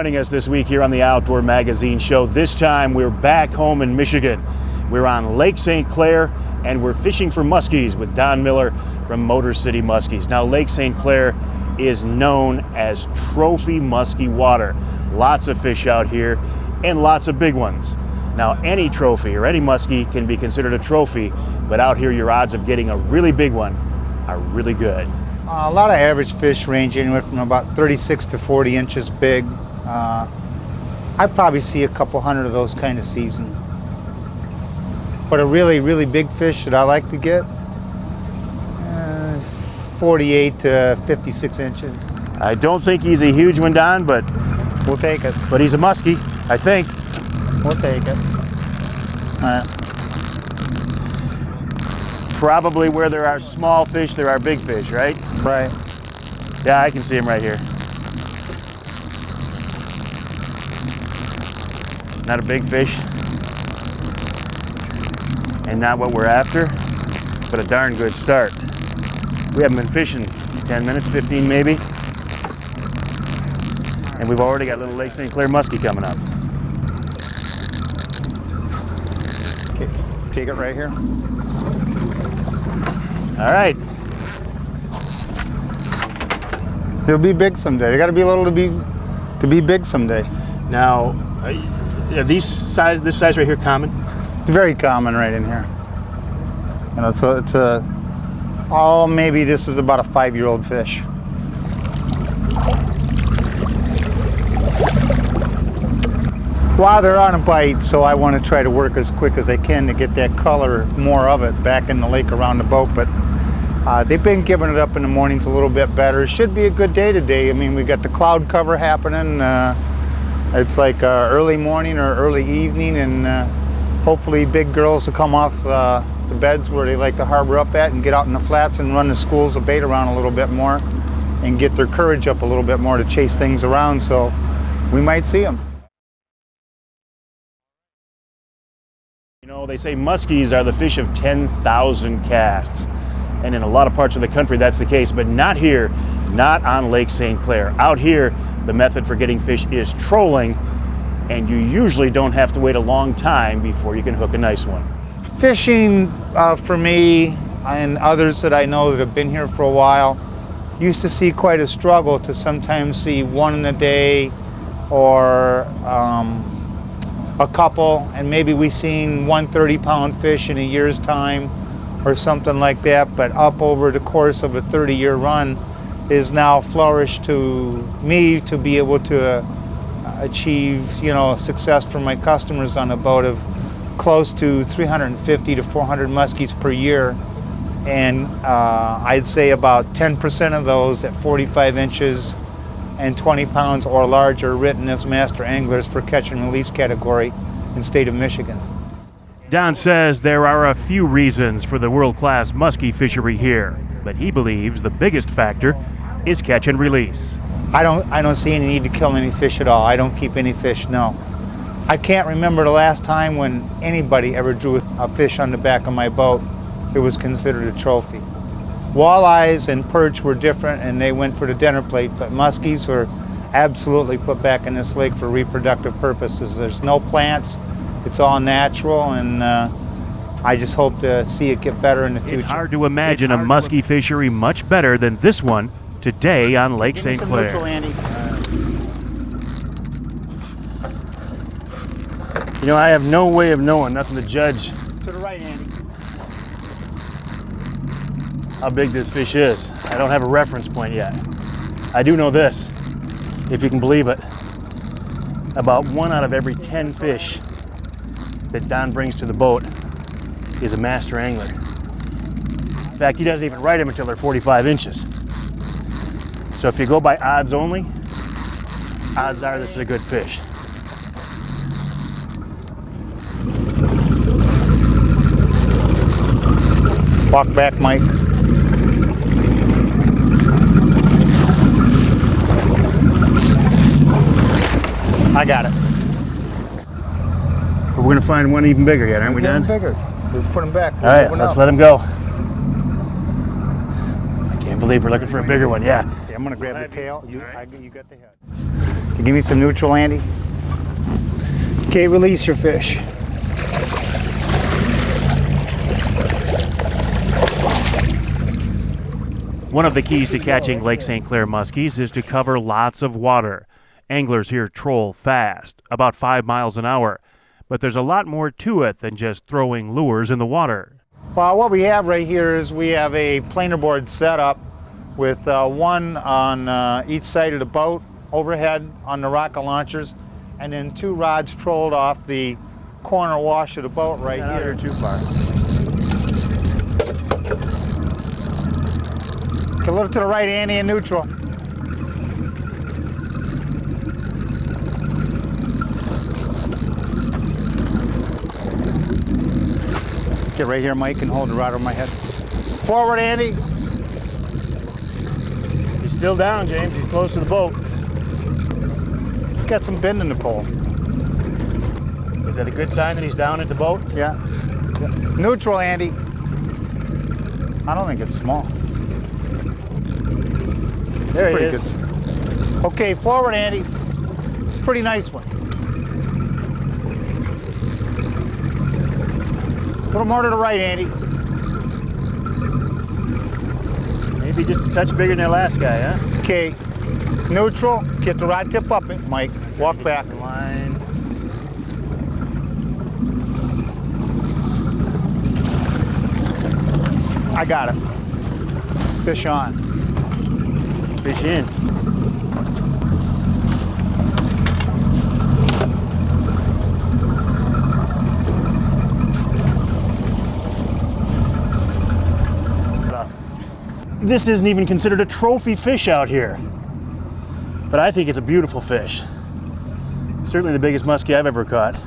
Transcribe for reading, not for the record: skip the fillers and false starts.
joining us this week here on the Outdoor Magazine Show. This time we're back home in Michigan. We're on Lake St. Clair and we're fishing for muskies with Don Miller from Motor City Muskies. Now, Lake St. Clair is known as trophy muskie water. Lots of fish out here and lots of big ones. Now, any trophy or any muskie can be considered a trophy, but out here your odds of getting a really big one are really good. A lot of average fish range anywhere from about 36 to 40 inches big. I probably see a couple hundred of those kind of season. But a really, really big fish that I like to get, 48 to 56 inches. I don't think he's a huge one, Don, but we'll take it. But he's a muskie, I think. We'll take it. All right. Probably where there are small fish, there are big fish, right? Right. Yeah, I can see him right here. Not a big fish. And not what we're after, but a darn good start. We haven't been fishing 10 minutes, 15 maybe. And we've already got little Lake St. Clair muskie coming up. Okay, take it right here. All right. They'll be big someday. They got to be little to be big someday. Now, are this size right here common? Very common right in here. You know, maybe this is about a 5-year-old fish. While they're on a bite, so I want to try to work as quick as I can to get that color, more of it, back in the lake around the boat. But they've been giving it up in the mornings a little bit better. It should be a good day today. I mean, we got the cloud cover happening. It's like early morning or early evening, and hopefully big girls will come off the beds where they like to harbor up at and get out in the flats and run the schools of bait around a little bit more and get their courage up a little bit more to chase things around. So we might see them. You know, they say muskies are the fish of 10,000 casts. And in a lot of parts of the country that's the case, but not here, not on Lake St. Clair. Out here, the method for getting fish is trolling, and you usually don't have to wait a long time before you can hook a nice one. Fishing for me and others that I know that have been here for a while, used to see quite a struggle to sometimes see one in a day or a couple, and maybe we seen 1 30-pound fish in a year's time or something like that, but up over the course of a 30-year run is now flourished to me to be able to achieve, you know, success for my customers on a boat of close to 350 to 400 muskies per year. And I'd say about 10% of those at 45 inches and 20 pounds or larger are written as master anglers for catch and release category in the state of Michigan. Don says there are a few reasons for the world-class muskie fishery here, but he believes the biggest factor is catch and release. I don't see any need to kill any fish at all. I don't keep any fish, no. I can't remember the last time when anybody ever drew a fish on the back of my boat that was considered a trophy. Walleyes and perch were different and they went for the dinner plate, but muskies were absolutely put back in this lake for reproductive purposes. There's no plants, it's all natural, and I just hope to see it get better in the future. It's hard to imagine a muskie fishery much better than this one today on Lake St. Clair. Neutral, Andy. You know, I have no way of knowing, nothing to judge To the right, Andy. how big this fish is. I don't have a reference point yet. I do know this, if you can believe it. About 1 out of every 10 fish that Don brings to the boat is a master angler. In fact, he doesn't even write them until they're 45 inches. So if you go by odds only, odds are this is a good fish. Walk back, Mike. I got it. But we're gonna find one even bigger yet, aren't we, Don? Bigger. Let's put him back. All right, let's let him go. I can't believe we're looking for a bigger one, yeah. Okay, I'm gonna grab the tail. You got the head. Give me some neutral, Andy. Okay, release your fish. One of the keys to catching Lake St. Clair muskies is to cover lots of water. Anglers here troll fast, about 5 miles an hour. But there's a lot more to it than just throwing lures in the water. Well, what we have right here is we have a planer board set up with one on each side of the boat, overhead on the rocket launchers, and then 2 rods trolled off the corner wash of the boat right here. Too far. Okay, a little to the right, Andy, in neutral. Get right here, Mike, and hold the rod over my head. Forward, Andy. He's still down, James. He's close to the boat. He's got some bend in the pole. Is that a good sign that he's down at the boat? Yeah. Neutral, Andy. I don't think it's small. There he Pretty is. good. Okay, forward, Andy. It's a pretty nice one. A little more to the right, Andy. Maybe just a touch bigger than that last guy, huh? Okay, neutral. Get the rod tip up, Mike. Walk back. The line. I got it. Fish on. Fish in. This isn't even considered a trophy fish out here, but I think it's a beautiful fish. Certainly the biggest muskie I've ever caught.